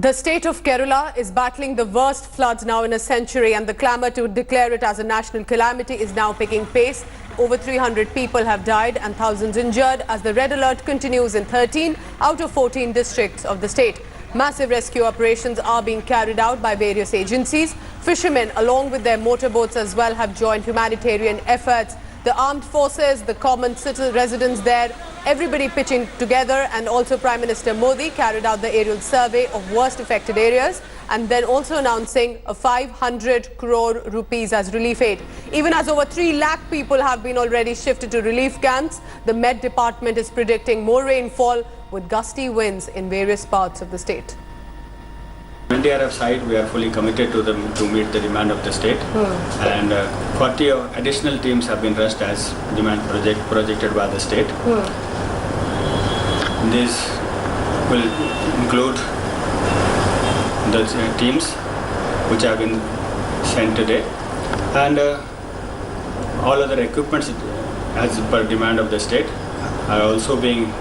The state of Kerala is battling the worst floods now in a century, and the clamour to declare it as a national calamity is now picking pace. Over 300 people have died and thousands injured as the red alert continues in 13 out of 14 districts of the state. Massive rescue operations are being carried out by various agencies. Fishermen, along with their motorboats as well, have joined humanitarian efforts. The armed forces, the common citizen residents there, everybody pitching together, and also Prime Minister Modi carried out the aerial survey of worst affected areas and then also announcing a 500 crore rupees as relief aid. Even as over 3 lakh people have been already shifted to relief camps, the Met Department is predicting more rainfall with gusty winds in various parts of the state. NDRF side, we are fully committed to meet the demand of the state, and 40 additional teams have been rushed as demand projected by the state. This will include the teams which have been sent today, and all other equipments as per demand of the state are also being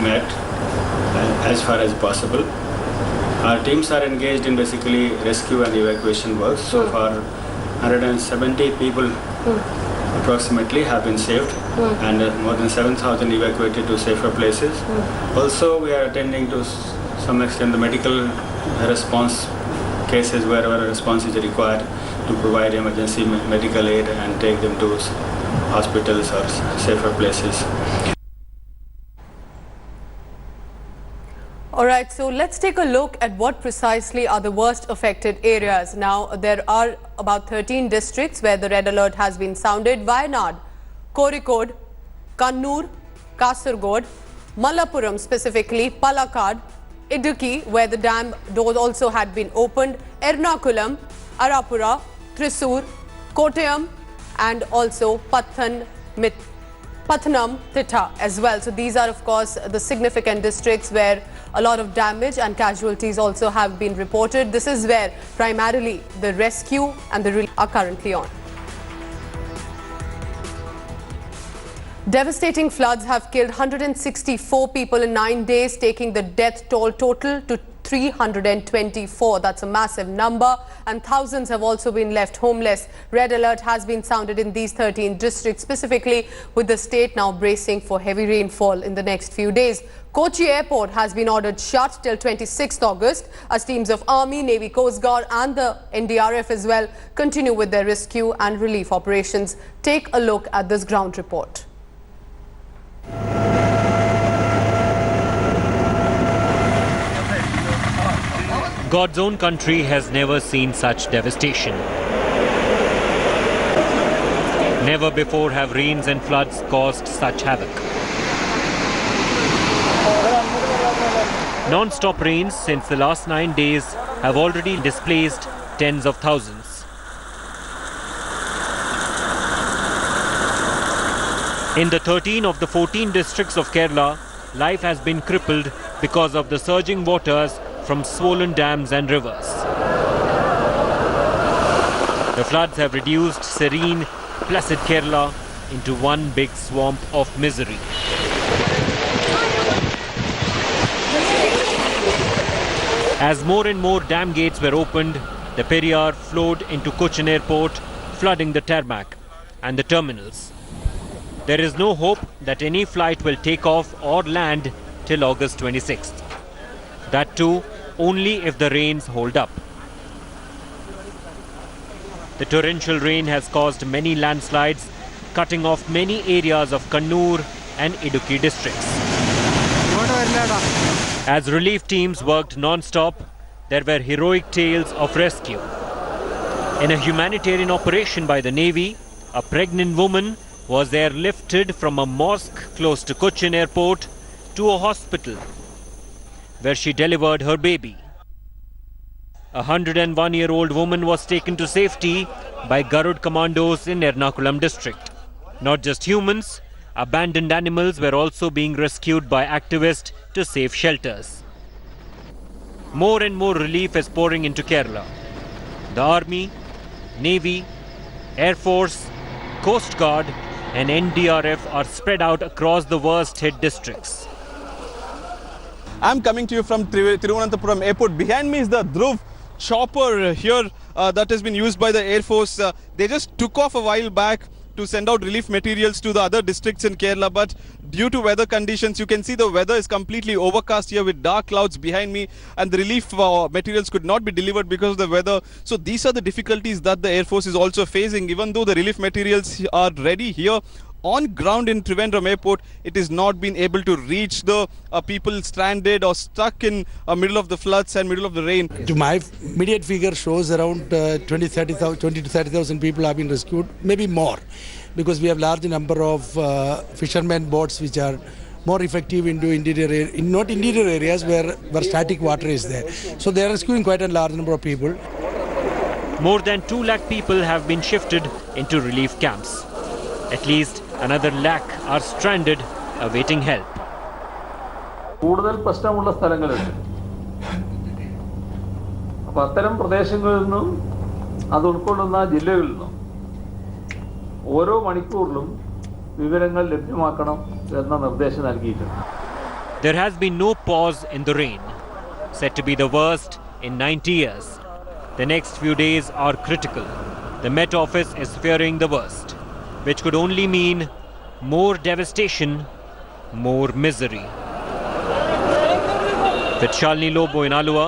met as far as possible. Our teams are engaged in basically rescue and evacuation work. So far, 170 people approximately have been saved, and more than 7,000 evacuated to safer places. Also, we are attending to some extent the medical response cases wherever a response is required to provide emergency medical aid and take them to hospitals or safer places. All right, so let's take a look at what precisely are the worst affected areas. Now, there are about 13 districts where the red alert has been sounded. Wayanad, Kozhikode, Kannur, Kasaragod, Malappuram specifically, Palakkad, Idukki, where the dam doors also had been opened, Ernakulam, Alappuzha, Thrissur, Kottayam, and also Pathanamthitta as well. So these are, of course, the significant districts where a lot of damage and casualties also have been reported. This is where primarily the rescue and the relief are currently on. Devastating floods have killed 164 people in 9 days, taking the death toll total to 324. That's a massive number, and thousands have also been left homeless. Red alert has been sounded in these 13 districts specifically, with the state now bracing for heavy rainfall in the next few days. Kochi Airport has been ordered shut till 26th August as teams of Army, Navy, Coast Guard and the NDRF as well continue with their rescue and relief operations. Take a look at this ground report. God's own country has never seen such devastation. Never before have rains and floods caused such havoc. Non-stop rains since the last 9 days have already displaced tens of thousands. In the 13 of the 14 districts of Kerala, life has been crippled because of the surging waters from swollen dams and rivers. The floods have reduced serene, placid Kerala into one big swamp of misery. As more and more dam gates were opened, the Periyar flowed into Cochin Airport, flooding the tarmac and the terminals. There is no hope that any flight will take off or land till August 26th. That too, only if the rains hold up. The torrential rain has caused many landslides, cutting off many areas of Kannur and Idukki districts. As relief teams worked non-stop, there were heroic tales of rescue. In a humanitarian operation by the Navy, a pregnant woman was airlifted from a mosque close to Cochin Airport to a hospital, where she delivered her baby. A 101-year-old woman was taken to safety by Garud commandos in Ernakulam district. Not just humans, abandoned animals were also being rescued by activists to safe shelters. More and more relief is pouring into Kerala. The Army, Navy, Air Force, Coast Guard and NDRF are spread out across the worst hit districts. I'm coming to you from Thiruvananthapuram Airport. Behind me is the Dhruv chopper here that has been used by the Air Force. They just took off a while back to send out relief materials to the other districts in Kerala, but due to weather conditions, you can see the weather is completely overcast here with dark clouds behind me, and the relief materials could not be delivered because of the weather. So these are the difficulties that the Air Force is also facing. Even though the relief materials are ready here on ground in Trivandrum Airport, it has not been able to reach the people stranded or stuck in middle of the floods and middle of the rain. To my immediate figure shows around 20 to 30,000 people have been rescued, maybe more, because we have large number of fishermen boats which are more effective into not interior areas where static water is there. So they are rescuing quite a large number of people. More than 2 lakh people have been shifted into relief camps. At least another lakh are stranded, awaiting help. കൂടുതൽ പ്രശ്നമുള്ള സ്ഥലങ്ങളുണ്ട്. അപ്പോൾ അത്തരം പ്രദേശങ്ങളിൽ നിന്നും അത് ഉൾക്കൊള്ളുന്ന ജില്ലകളിൽ നിന്നും ഓരോ മണിക്കൂറിലും വിവരങ്ങൾ ലഭ്യമാക്കണം എന്ന നിർദ്ദേശം നൽകിയിട്ടുണ്ട്. There has been no pause in the rain, said to be the worst in 90 years. The next few days are critical. The Met Office is fearing the worst, which could only mean more devastation, more misery. With Shalini Lobo in Alua,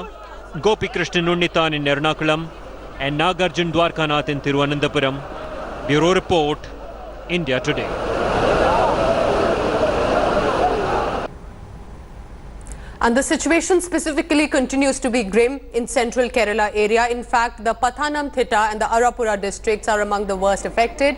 Gopi Krishnan Unnithan in Ernakulam, and Nagarjun Dwarkanath in Thiruvananthapuram, Bureau Report, India Today. And the situation specifically continues to be grim in central Kerala area. In fact, the Pathanamthitta and the Alappuzha districts are among the worst affected.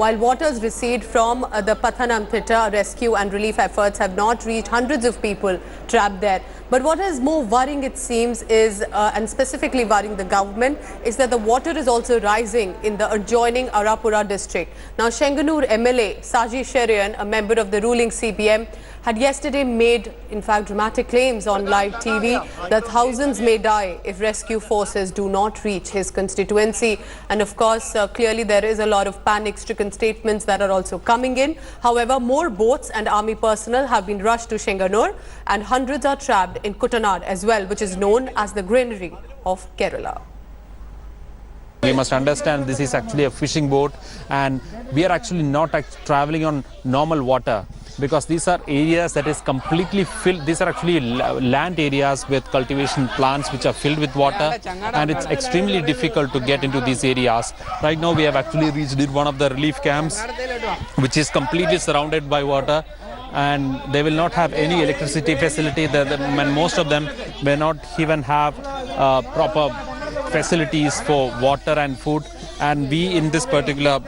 While waters recede from the Pathanamthitta, rescue and relief efforts have not reached hundreds of people trapped there. But what is more worrying, it seems, is, and specifically worrying the government, is that the water is also rising in the adjoining Alappuzha district. Now, Shenganur MLA Saji Sherian, a member of the ruling CPM, had yesterday made, in fact, dramatic claims on live TV that thousands may die if rescue forces do not reach his constituency. And of course, clearly there is a lot of panic-stricken statements that are also coming in. However, more boats and army personnel have been rushed to Shenganur, and hundreds are trapped in Kuttanad as well, which is known as the granary of Kerala. We must understand this is actually a fishing boat, and we are actually not traveling on normal water, because these are areas that is completely filled. These are actually land areas with cultivation plants which are filled with water, and it's extremely difficult to get into these areas. Right now we have actually reached one of the relief camps, which is completely surrounded by water, and they will not have any electricity facility. Most of them may not even have proper facilities for water and food. And we in this particular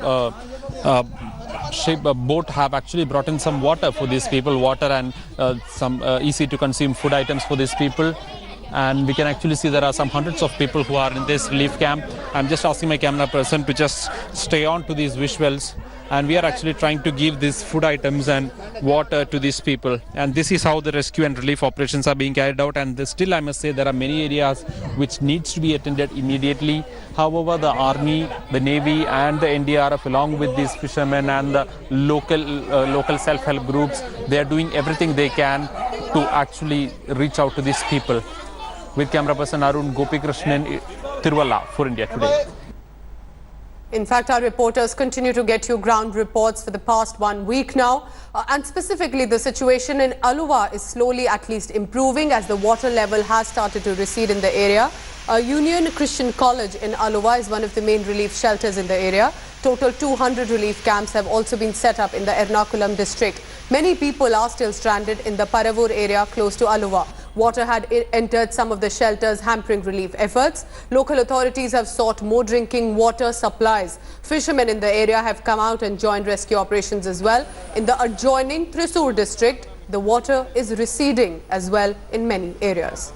boat have actually brought in some water for these people, water and some easy to consume food items for these people. And we can actually see there are some hundreds of people who are in this relief camp. I'm just asking my camera person to just stay on to these visuals, and we are actually trying to give these food items and water to these people. And this is how the rescue and relief operations are being carried out. And still, I must say, there are many areas which needs to be attended immediately. However, the army, the navy and the NDRF, along with these fishermen and the local self-help groups, they are doing everything they can to actually reach out to these people. With camera person Arun, Gopi Krishnan, Tiruvalla for India Today. In fact, our reporters continue to get you ground reports for the past 1 week now. And specifically, the situation in Aluva is slowly at least improving as the water level has started to recede in the area. Union Christian College in Aluva is one of the main relief shelters in the area. Total 200 relief camps have also been set up in the Ernakulam district. Many people are still stranded in the Paravur area close to Aluva. Water had entered some of the shelters, hampering relief efforts. Local authorities have sought more drinking water supplies. Fishermen in the area have come out and joined rescue operations as well. In the adjoining Thrissur district, the water is receding as well in many areas.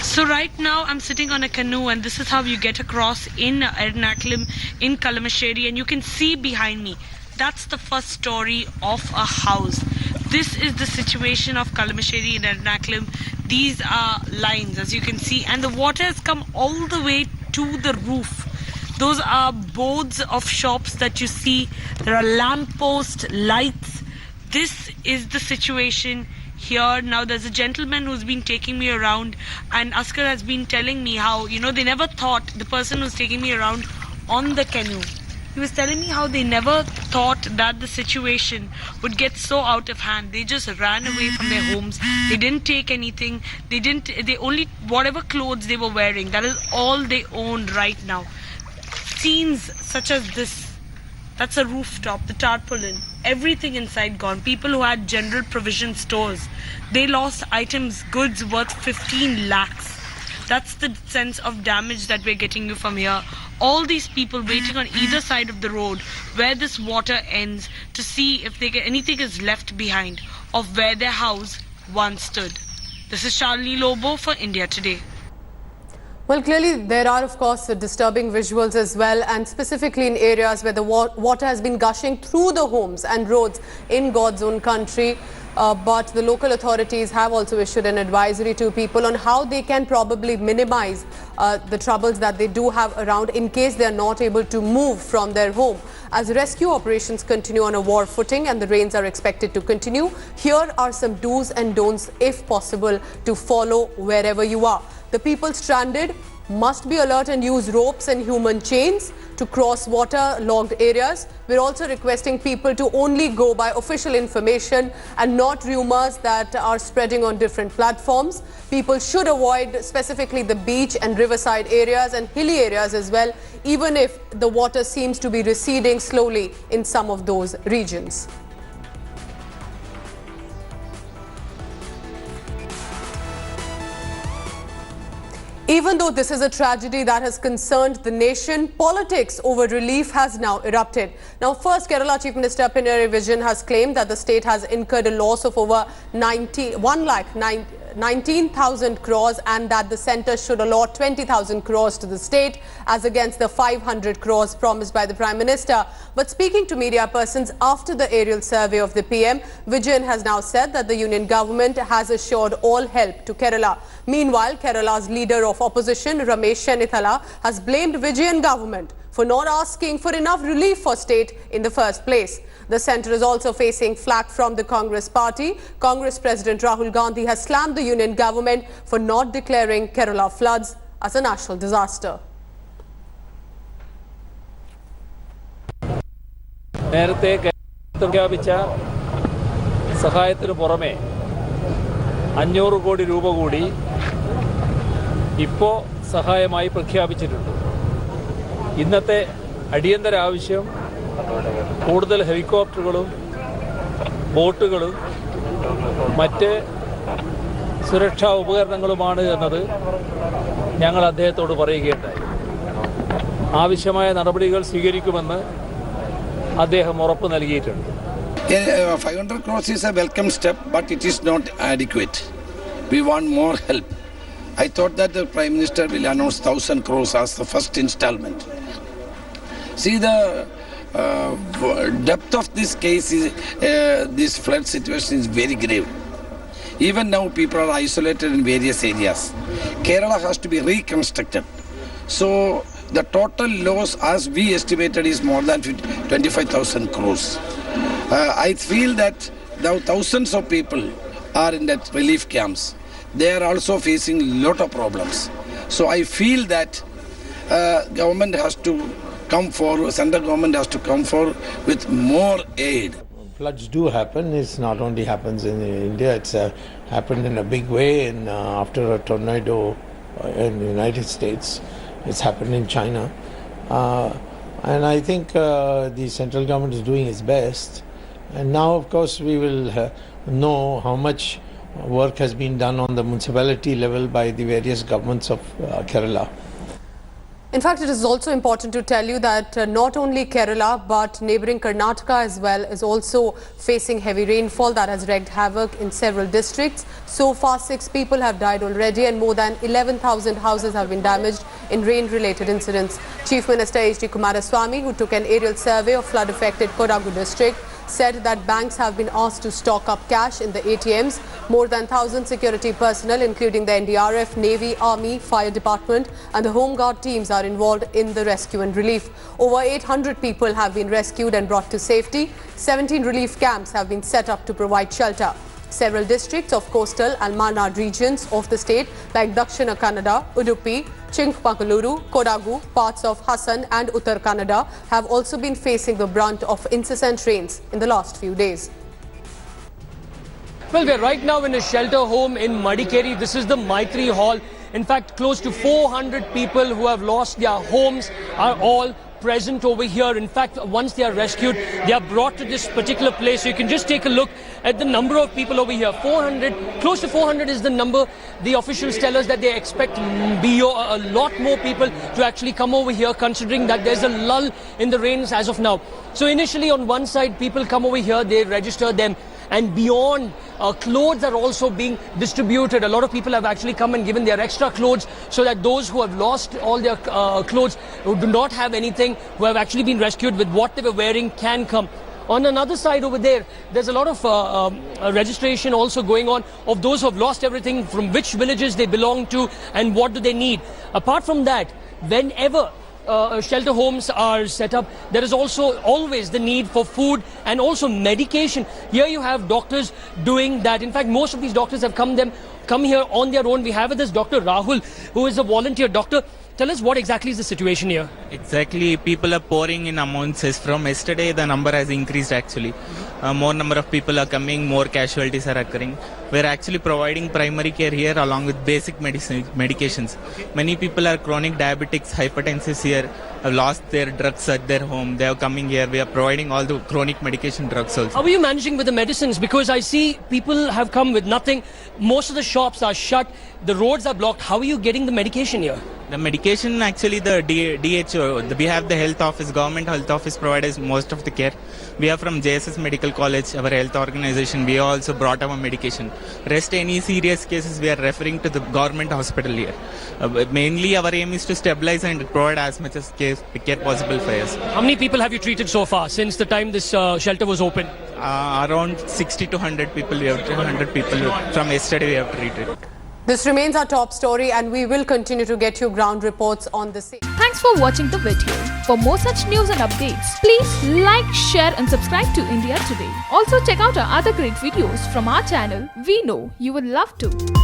So right now I'm sitting on a canoe, and this is how you get across in Ernakulam, in Kalamassery, and you can see behind me, that's the first story of a house. This is the situation of Kalamassery in Ernakulam. These are lines, as you can see, and the water has come all the way to the roof. Those are boards of shops that you see. There are lamppost lights. This is the situation here. Now there's a gentleman who's been taking me around, and Askar has been telling me how, they never thought, the person who's taking me around on the canoe, he was telling me how they never thought that the situation would get so out of hand. They just ran away from their homes. They didn't take anything. They only, whatever clothes they were wearing, that is all they owned right now. Scenes such as this, that's a rooftop, the tarpaulin, everything inside gone. People who had general provision stores, they lost items, goods worth 15 lakhs. That's the sense of damage that we're getting you from here. All these people waiting on either side of the road where this water ends to see if anything is left behind of where their house once stood. This is Charlie Lobo for India Today. Well, clearly there are, of course, disturbing visuals as well, and specifically in areas where the water has been gushing through the homes and roads in God's own country. But the local authorities have also issued an advisory to people on how they can probably minimize the troubles that they do have around in case they are not able to move from their home. As rescue operations continue on a war footing and the rains are expected to continue, here are some do's and don'ts, if possible, to follow wherever you are. The people stranded must be alert and use ropes and human chains to cross water-logged areas. We're also requesting people to only go by official information and not rumors that are spreading on different platforms. People should avoid specifically the beach and riverside areas and hilly areas as well, even if the water seems to be receding slowly in some of those regions. Even though this is a tragedy that has concerned the nation, politics over relief has now erupted. Now, first, Kerala Chief Minister Pinarayi Vijayan has claimed that the state has incurred a loss of over 19,000 crores and that the centre should allot 20,000 crores to the state as against the 500 crores promised by the Prime Minister. But speaking to media persons after the aerial survey of the PM, Vijayan has now said that the union government has assured all help to Kerala. Meanwhile, Kerala's leader of opposition, Ramesh Chennithala, has blamed Vijayan government for not asking for enough relief for state in the first place. The centre is also facing flack from the Congress party. Congress President Rahul Gandhi has slammed the union government for not declaring Kerala floods as a national disaster. നേരത്തെ പ്രഖ്യാപിച്ച സഹായത്തിന് പുറമെ 500 കോടി രൂപ കൂടി ഇപ്പോൾ സഹായമായി പ്രഖ്യാപിച്ചിട്ടുണ്ട്. ഇന്നത്തെ അടിയന്തര ആവശ്യം കൂടുതൽ ഹെലികോപ്റ്ററുകളും ബോട്ടുകളും മറ്റ് സുരക്ഷാ ഉപകരണങ്ങളുമാണ് എന്നത് ഞങ്ങൾ അദ്ദേഹത്തോട് പറയുകയുണ്ടായി. ആവശ്യമായ നടപടികൾ സ്വീകരിക്കുമെന്ന് അദ്ദേഹം ഉറപ്പ് നൽകിയിട്ടുണ്ട്. 500 crores is a welcome step, but it is not adequate. We want more help. I thought that the Prime Minister will announce 1,000 crores as the first installment. See, the depth of this case is this flood situation is very grave. Even now people are isolated in various areas. Kerala has to be reconstructed. So the total loss as we estimated is more than 25,000 crores. I feel that now thousands of people are in that relief camps. They are also facing a lot of problems. So I feel that government has to come forward, central government has to come forward with more aid. Floods do happen. It's not only happens in India, it's happened in a big way after a tornado in the United States. It's happened in China. And I think the central government is doing its best. And now, of course, we will know how much work has been done on the municipality level by the various governments of Kerala. In fact, it is also important to tell you that not only Kerala but neighbouring Karnataka as well is also facing heavy rainfall that has wreaked havoc in several districts. So far, 6 people have died already and more than 11,000 houses have been damaged in rain-related incidents. Chief Minister H.D. Kumaraswamy, who took an aerial survey of flood-affected Kodagu district, said that banks have been asked to stock up cash in the ATMs. More than 1,000 security personnel, including the NDRF, Navy, Army, Fire Department and the Home Guard teams are involved in the rescue and relief. Over 800 people have been rescued and brought to safety. 17 relief camps have been set up to provide shelter. Several districts of coastal and Malnad regions of the state like Dakshina Kannada, Udupi, Chikmagaluru, Kodagu, parts of Hassan and Uttar Kannada have also been facing the brunt of incessant rains in the last few days. Well, we are right now in a shelter home in Madikeri. This is the Maitri Hall. In fact, close to 400 people who have lost their homes are all present over here. In fact, once they are rescued, they are brought to this particular place. So you can just take a look at the number of people over here. 400, close to 400 is the number. The officials tell us that they expect a lot more people to actually come over here, considering that there's a lull in the rains as of now. So initially on one side, people come over here, they register them. And beyond, clothes are also being distributed. A lot of people have actually come and given their extra clothes so that those who have lost all their clothes, who do not have anything, who have actually been rescued with what they were wearing, can come. On another side over there, there's a lot of registration also going on of those who have lost everything, from which villages they belong to and what do they need. Apart from that, whenever shelter homes are set up, there is also always the need for food and also medication. Here you have doctors doing that. In fact, most of these doctors have come here on their own. We have with us Dr. Rahul, who is a volunteer doctor. Tell us what exactly is the situation here. Exactly, people are pouring in amounts. From yesterday, the number has increased actually. More number of people are coming, more casualties are occurring. We're actually providing primary care here along with basic medications. Many people are chronic diabetics, hypertensives here, have lost their drugs at their home. They are coming here. We are providing all the chronic medication drugs also. How are you managing with the medicines? Because I see people have come with nothing. Most of the shops are shut. The roads are blocked. How are you getting the medication here? The medication, actually, the DHO, we have the health office, government health office provides most of the care. We are from JSS Medical College, our health organization. We also brought our medication. Rest any serious cases, we are referring to the government hospital here. Mainly, our aim is to stabilize and provide as much as care possible for us. How many people have you treated so far since the time this shelter was open? Around 60 to 100 people. We have 100 people from yesterday we have treated. This remains our top story and we will continue to get you ground reports on the same. Thanks for watching the video. For more such news and updates, please like, share and subscribe to India Today. Also check out our other great videos from our channel. We know you would love to.